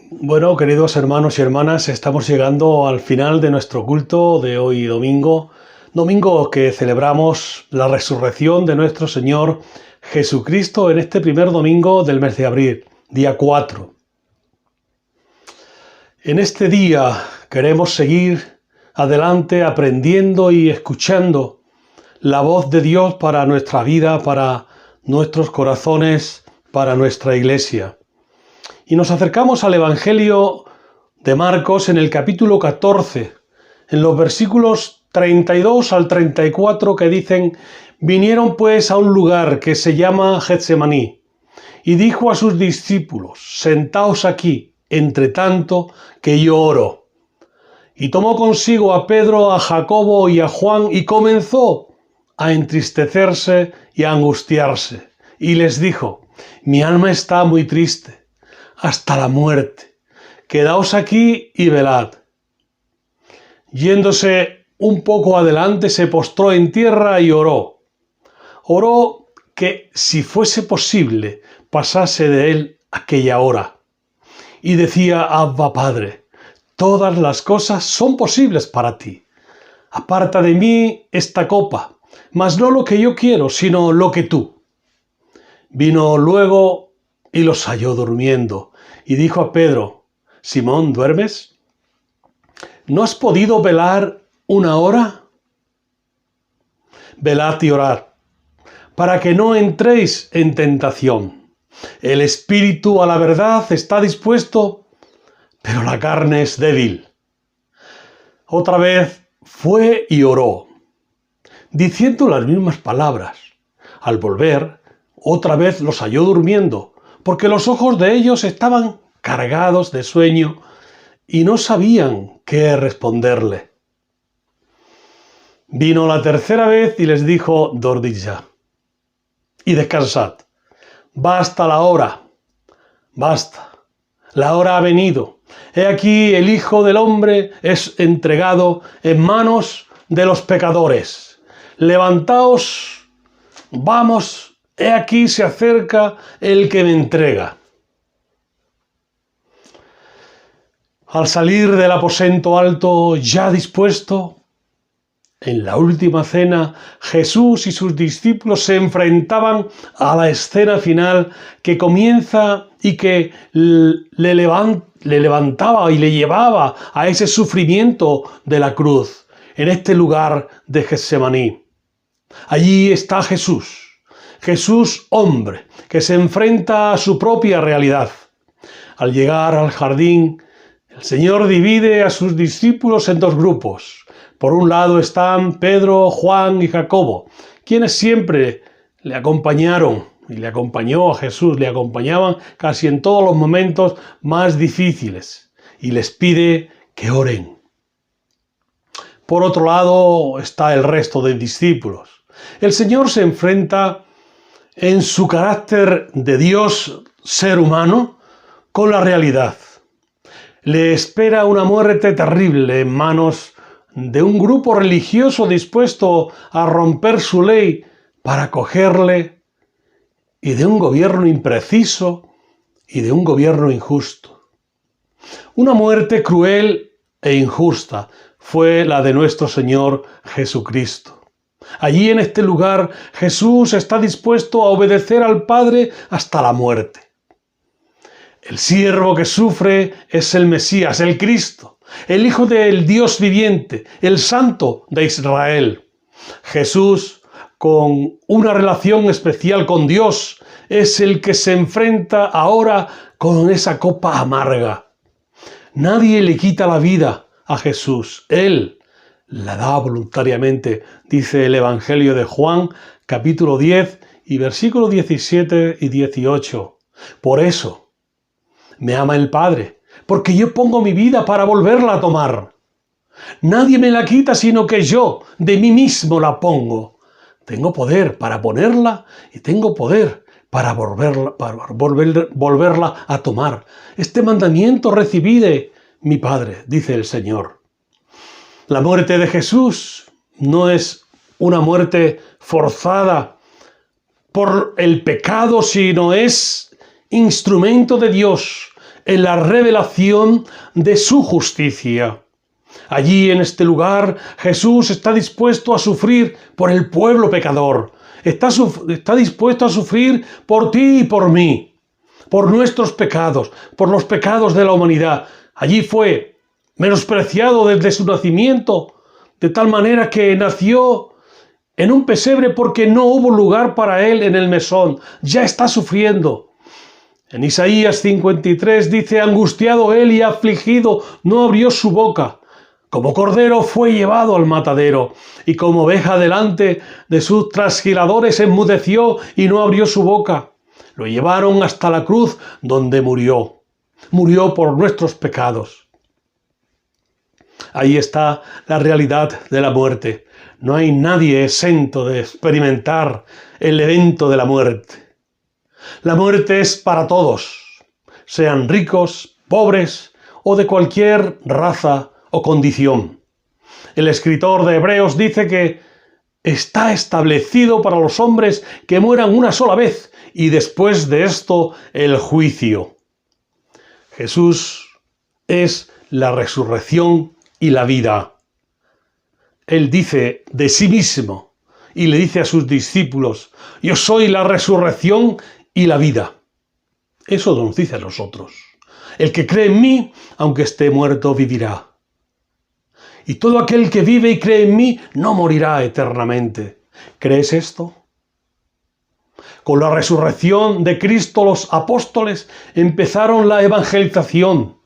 Bueno, queridos hermanos y hermanas, estamos llegando al final de nuestro culto de hoy domingo, domingo que celebramos la resurrección de nuestro Señor Jesucristo en este primer domingo del mes de abril, día 4. En este día queremos seguir adelante aprendiendo y escuchando la voz de Dios para nuestra vida, para nuestros corazones, para nuestra iglesia. Y nos acercamos al Evangelio de Marcos en el capítulo 14, en los versículos 32 al 34 que dicen: vinieron pues a un lugar que se llama Getsemaní, y dijo a sus discípulos: sentaos aquí, entre tanto que yo oro. Y tomó consigo a Pedro, a Jacobo y a Juan, y comenzó a entristecerse y a angustiarse. Y les dijo: mi alma está muy triste, hasta la muerte. Quedaos aquí y velad. Yéndose un poco adelante, se postró en tierra y oró. Oró que, si fuese posible, pasase de él aquella hora. Y decía: Abba, Padre, todas las cosas son posibles para ti. Aparta de mí esta copa, mas no lo que yo quiero, sino lo que tú. Vino luego y los halló durmiendo, y dijo a Pedro: Simón, ¿duermes? ¿No has podido velar una hora? Velad y orad, para que no entréis en tentación. El espíritu a la verdad está dispuesto, pero la carne es débil. Otra vez fue y oró, diciendo las mismas palabras. Al volver, otra vez los halló durmiendo, porque los ojos de ellos estaban cargados de sueño y no sabían qué responderle. Vino la tercera vez y les dijo: dormid ya y descansad. Basta la hora, basta, la hora ha venido. He aquí el Hijo del Hombre es entregado en manos de los pecadores. Levantaos, vamos. He aquí se acerca el que me entrega. Al salir del aposento alto ya dispuesto, en la última cena, Jesús y sus discípulos se enfrentaban a la escena final que comienza y que le levantaba y le llevaba a ese sufrimiento de la cruz, en este lugar de Getsemaní. Allí está Jesús. Jesús hombre, que se enfrenta a su propia realidad. Al llegar al jardín, el Señor divide a sus discípulos en dos grupos. Por un lado están Pedro, Juan y Jacobo, quienes siempre le acompañaron y le acompañó a Jesús, le acompañaban casi en todos los momentos más difíciles, y les pide que oren. Por otro lado está el resto de discípulos. El Señor se enfrenta en su carácter de Dios, ser humano, con la realidad. Le espera una muerte terrible en manos de un grupo religioso dispuesto a romper su ley para acogerle, y de un gobierno impreciso y de un gobierno injusto. Una muerte cruel e injusta fue la de nuestro Señor Jesucristo. Allí en este lugar Jesús está dispuesto a obedecer al Padre hasta la muerte. El siervo que sufre es el Mesías, el Cristo, el Hijo del Dios viviente, el Santo de Israel. Jesús, con una relación especial con Dios, es el que se enfrenta ahora con esa copa amarga. Nadie le quita la vida a Jesús. Él la da voluntariamente, dice el Evangelio de Juan, capítulo 10 y versículos 17 y 18. Por eso me ama el Padre, porque yo pongo mi vida para volverla a tomar. Nadie me la quita, sino que yo de mí mismo la pongo. Tengo poder para ponerla y tengo poder para volverla a tomar. Este mandamiento recibí de mi Padre, dice el Señor. La muerte de Jesús no es una muerte forzada por el pecado, sino es instrumento de Dios, en la revelación de su justicia. Allí en este lugar Jesús está dispuesto a sufrir por el pueblo pecador. Está dispuesto a sufrir por ti y por mí, por nuestros pecados, por los pecados de la humanidad. Allí fue menospreciado desde su nacimiento, de tal manera que nació en un pesebre porque no hubo lugar para él en el mesón. Ya está sufriendo. En Isaías 53 dice: angustiado él y afligido, no abrió su boca. Como cordero fue llevado al matadero, y como oveja delante de sus trasquiladores enmudeció y no abrió su boca. Lo llevaron hasta la cruz, donde murió. Murió por nuestros pecados. Ahí está la realidad de la muerte. No hay nadie exento de experimentar el evento de la muerte. La muerte es para todos, sean ricos, pobres o de cualquier raza o condición. El escritor de Hebreos dice que está establecido para los hombres que mueran una sola vez y después de esto el juicio. Jesús es la resurrección y la vida. Él dice de sí mismo y le dice a sus discípulos: yo soy la resurrección y la vida. Eso nos dice a nosotros. El que cree en mí, aunque esté muerto, vivirá. Y todo aquel que vive y cree en mí no morirá eternamente. ¿Crees esto? Con la resurrección de Cristo, los apóstoles empezaron la evangelización.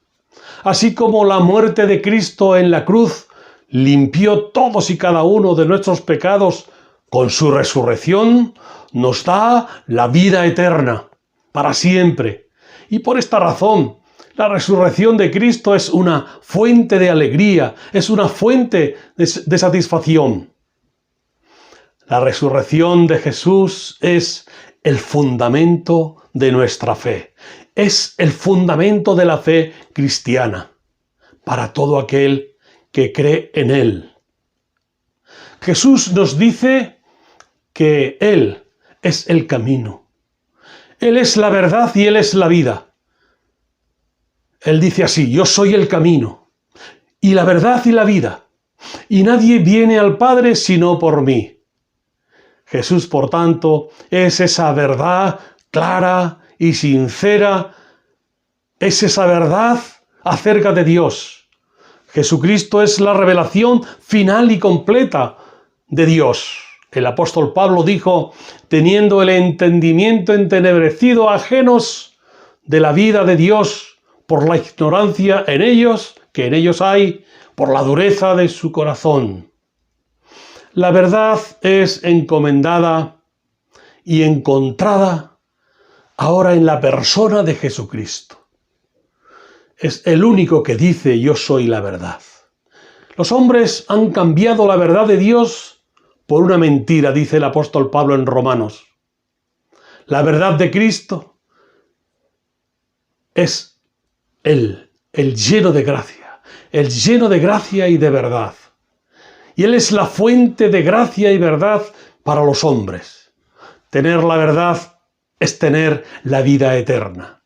Así como la muerte de Cristo en la cruz limpió todos y cada uno de nuestros pecados, con su resurrección nos da la vida eterna, para siempre. Y por esta razón, la resurrección de Cristo es una fuente de alegría, es una fuente de satisfacción. La resurrección de Jesús es el fundamento de nuestra fe. Es el fundamento de la fe cristiana para todo aquel que cree en Él. Jesús nos dice que Él es el camino. Él es la verdad y Él es la vida. Él dice así: yo soy el camino y la verdad y la vida, y nadie viene al Padre sino por mí. Jesús, por tanto, es esa verdad clara y sincera, es esa verdad acerca de Dios. Jesucristo es la revelación final y completa de Dios. El apóstol Pablo dijo: teniendo el entendimiento entenebrecido, ajenos de la vida de Dios, por la ignorancia que en ellos hay, por la dureza de su corazón. La verdad es encomendada y encontrada ahora en la persona de Jesucristo. Es el único que dice: yo soy la verdad. Los hombres han cambiado la verdad de Dios por una mentira, dice el apóstol Pablo en Romanos. La verdad de Cristo es Él, el lleno de gracia y de verdad. Y Él es la fuente de gracia y verdad para los hombres. Tener la verdad es tener la vida eterna.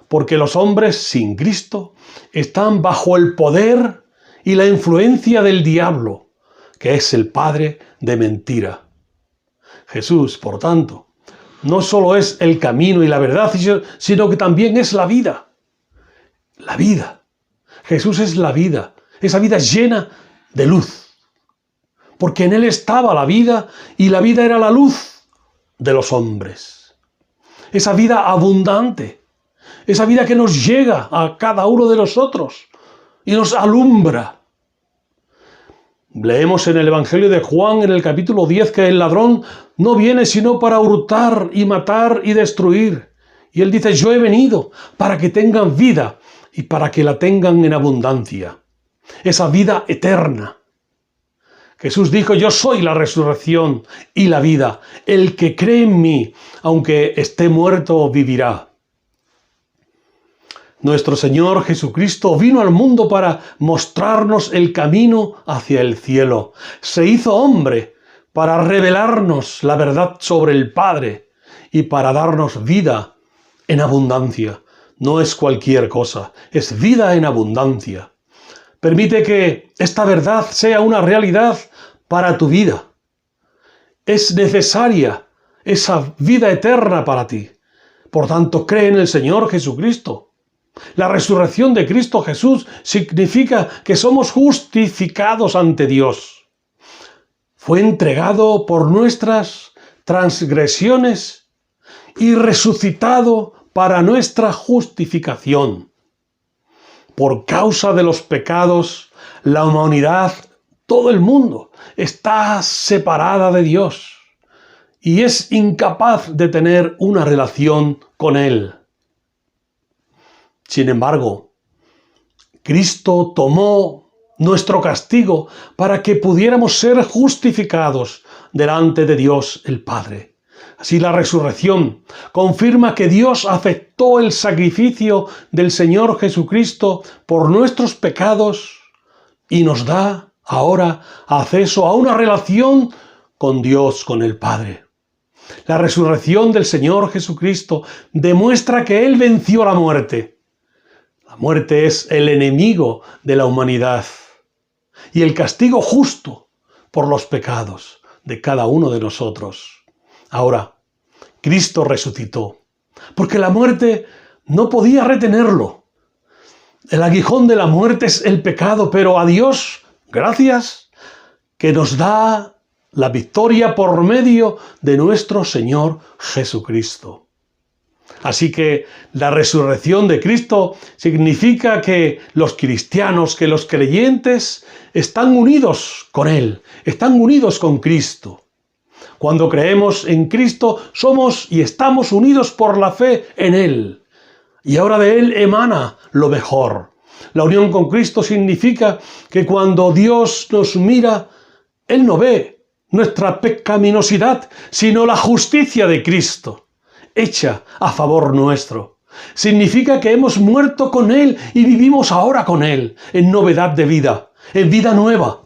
Porque los hombres sin Cristo están bajo el poder y la influencia del diablo, que es el padre de mentira. Jesús, por tanto, no solo es el camino y la verdad, sino que también es la vida. La vida. Jesús es la vida, esa vida llena de luz. Porque en Él estaba la vida y la vida era la luz de los hombres. Esa vida abundante, esa vida que nos llega a cada uno de nosotros y nos alumbra. Leemos en el Evangelio de Juan, en el capítulo 10, que el ladrón no viene sino para hurtar y matar y destruir. Y Él dice: yo he venido para que tengan vida y para que la tengan en abundancia. Esa vida eterna. Jesús dijo: yo soy la resurrección y la vida. El que cree en mí, aunque esté muerto, vivirá. Nuestro Señor Jesucristo vino al mundo para mostrarnos el camino hacia el cielo. Se hizo hombre para revelarnos la verdad sobre el Padre y para darnos vida en abundancia. no es cualquier cosa, es vida en abundancia. Permite que esta verdad sea una realidad para tu vida. Es necesaria esa vida eterna para ti. Por tanto, cree en el Señor Jesucristo. La resurrección de Cristo Jesús significa que somos justificados ante Dios. Fue entregado por nuestras transgresiones y resucitado para nuestra justificación. Por causa de los pecados, la humanidad, todo el mundo, está separada de Dios y es incapaz de tener una relación con Él. Sin embargo, Cristo tomó nuestro castigo para que pudiéramos ser justificados delante de Dios el Padre. Así la resurrección confirma que Dios aceptó el sacrificio del Señor Jesucristo por nuestros pecados y nos da ahora acceso a una relación con Dios, con el Padre. La resurrección del Señor Jesucristo demuestra que Él venció la muerte. La muerte es el enemigo de la humanidad y el castigo justo por los pecados de cada uno de nosotros. Ahora, Cristo resucitó, porque la muerte no podía retenerlo. El aguijón de la muerte es el pecado, pero a Dios, gracias, que nos da la victoria por medio de nuestro Señor Jesucristo. Así que la resurrección de Cristo significa que los cristianos, que los creyentes están unidos con Él, están unidos con Cristo. Cuando creemos en Cristo, somos y estamos unidos por la fe en Él. Y ahora de Él emana lo mejor. La unión con Cristo significa que cuando Dios nos mira, Él no ve nuestra pecaminosidad, sino la justicia de Cristo, hecha a favor nuestro. Significa que hemos muerto con Él y vivimos ahora con Él, en novedad de vida, en vida nueva.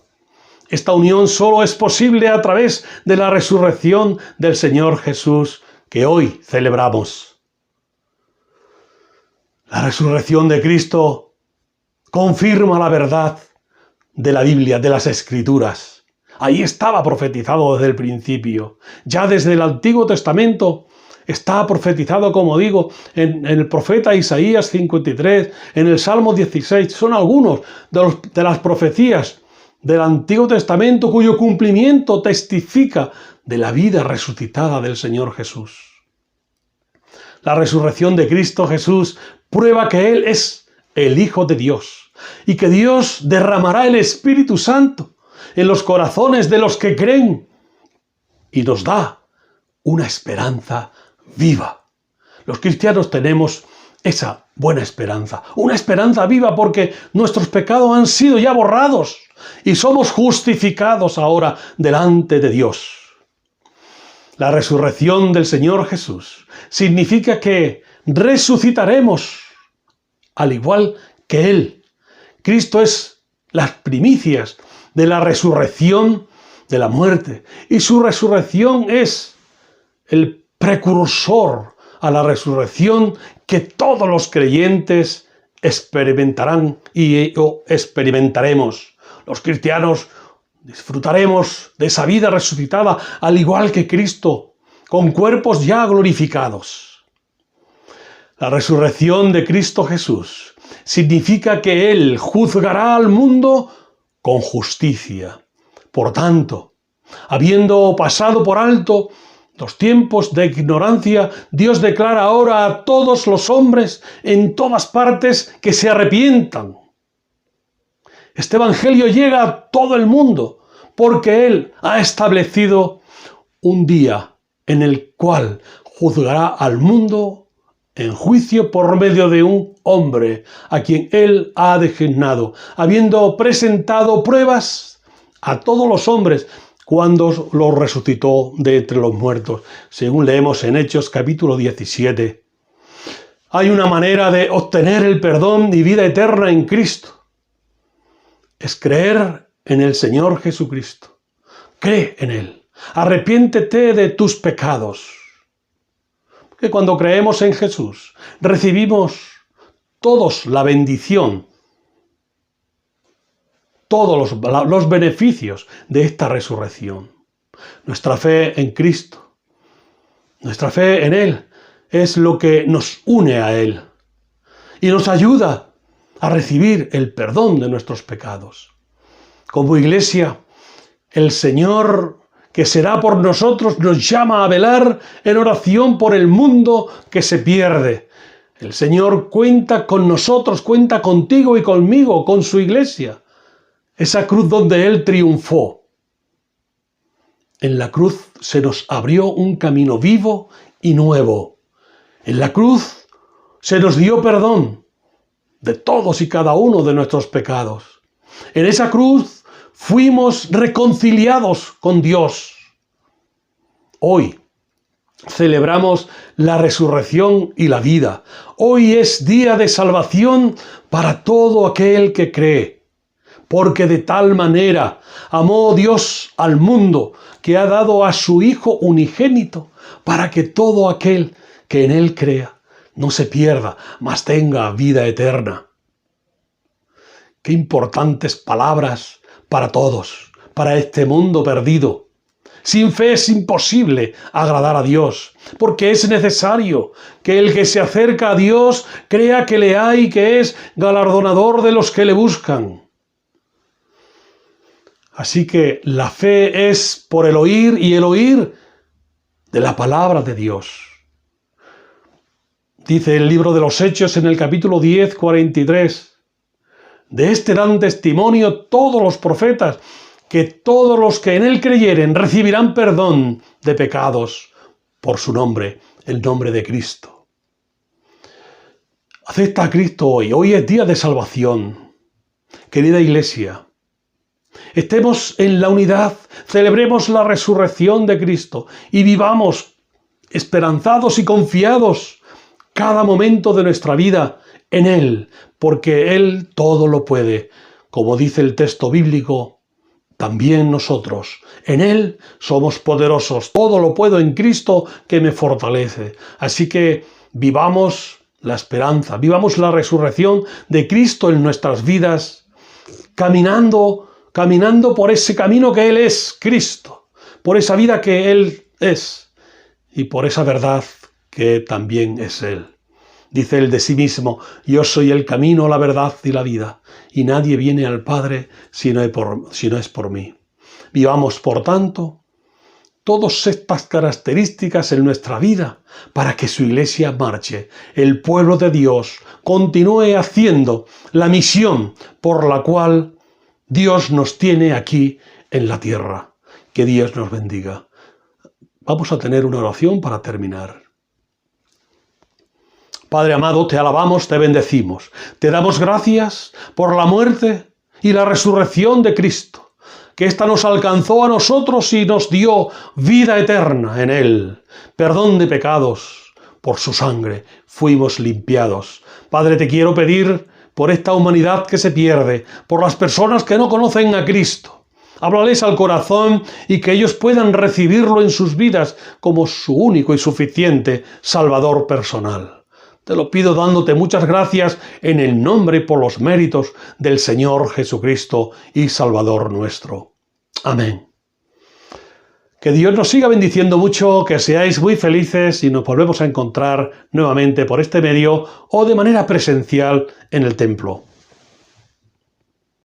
Esta unión solo es posible a través de la resurrección del Señor Jesús que hoy celebramos. La resurrección de Cristo confirma la verdad de la Biblia, de las Escrituras. Ahí estaba profetizado desde el principio. Ya desde el Antiguo Testamento está profetizado, como digo, en el profeta Isaías 53, en el Salmo 16. Son algunos de las profecías del Antiguo Testamento cuyo cumplimiento testifica de la vida resucitada del Señor Jesús. La resurrección de Cristo Jesús prueba que Él es el Hijo de Dios y que Dios derramará el Espíritu Santo en los corazones de los que creen y nos da una esperanza viva. Los cristianos tenemos esa buena esperanza, una esperanza viva porque nuestros pecados han sido ya borrados y somos justificados ahora delante de Dios. La resurrección del Señor Jesús significa que resucitaremos al igual que Él. Cristo es las primicias de la resurrección de la muerte. Y su resurrección es el precursor a la resurrección que todos los creyentes experimentarán y experimentaremos. Los cristianos disfrutaremos de esa vida resucitada al igual que Cristo, con cuerpos ya glorificados. La resurrección de Cristo Jesús significa que Él juzgará al mundo con justicia. Por tanto, habiendo pasado por alto los tiempos de ignorancia, Dios declara ahora a todos los hombres en todas partes que se arrepientan. Este evangelio llega a todo el mundo porque Él ha establecido un día en el cual juzgará al mundo en juicio por medio de un hombre a quien Él ha designado, habiendo presentado pruebas a todos los hombres cuando los resucitó de entre los muertos, según leemos en Hechos capítulo 17. Hay una manera de obtener el perdón y vida eterna en Cristo. Es creer en el Señor Jesucristo. Cree en Él. Arrepiéntete de tus pecados. Que cuando creemos en Jesús, recibimos todos la bendición, todos los beneficios de esta resurrección. Nuestra fe en Cristo, nuestra fe en Él, es lo que nos une a Él y nos ayuda a recibir el perdón de nuestros pecados. Como iglesia, el Señor, que será por nosotros, nos llama a velar en oración por el mundo que se pierde. El Señor cuenta con nosotros, cuenta contigo y conmigo, con su iglesia. Esa cruz donde Él triunfó. En la cruz se nos abrió un camino vivo y nuevo. En la cruz se nos dio perdón de todos y cada uno de nuestros pecados. En esa cruz fuimos reconciliados con Dios. Hoy celebramos la resurrección y la vida. Hoy es día de salvación para todo aquel que cree. Porque de tal manera amó Dios al mundo que ha dado a su Hijo unigénito para que todo aquel que en Él crea no se pierda, mas tenga vida eterna. Qué importantes palabras para todos, para este mundo perdido. Sin fe es imposible agradar a Dios, porque es necesario que el que se acerca a Dios crea que le hay y que es galardonador de los que le buscan. Así que la fe es por el oír y el oír de la palabra de Dios. Dice el libro de los Hechos en el capítulo 10, 43. De este dan testimonio todos los profetas, que todos los que en él creyeren recibirán perdón de pecados por su nombre, el nombre de Cristo. Acepta a Cristo hoy. Hoy es día de salvación. Querida iglesia, estemos en la unidad, celebremos la resurrección de Cristo y vivamos esperanzados y confiados cada momento de nuestra vida en Él, porque Él todo lo puede. Como dice el texto bíblico, también nosotros, en Él somos poderosos. Todo lo puedo en Cristo que me fortalece. Así que vivamos la esperanza, vivamos la resurrección de Cristo en nuestras vidas, caminando por ese camino que Él es, Cristo, por esa vida que Él es y por esa verdad que también es Él. Dice Él de sí mismo: yo soy el camino, la verdad y la vida, y nadie viene al Padre si no es por mí. Vivamos, por tanto, todas estas características en nuestra vida para que su iglesia marche, el pueblo de Dios continúe haciendo la misión por la cual Dios nos tiene aquí en la tierra. Que Dios nos bendiga. Vamos a tener una oración para terminar. Padre amado, te alabamos, te bendecimos. Te damos gracias por la muerte y la resurrección de Cristo, que ésta nos alcanzó a nosotros y nos dio vida eterna en Él. Perdón de pecados, por su sangre fuimos limpiados. Padre, te quiero pedir por esta humanidad que se pierde, por las personas que no conocen a Cristo. Háblales al corazón y que ellos puedan recibirlo en sus vidas como su único y suficiente Salvador personal. Te lo pido dándote muchas gracias en el nombre y por los méritos del Señor Jesucristo y Salvador nuestro. Amén. Que Dios nos siga bendiciendo mucho, que seáis muy felices y nos volvemos a encontrar nuevamente por este medio o de manera presencial en el templo.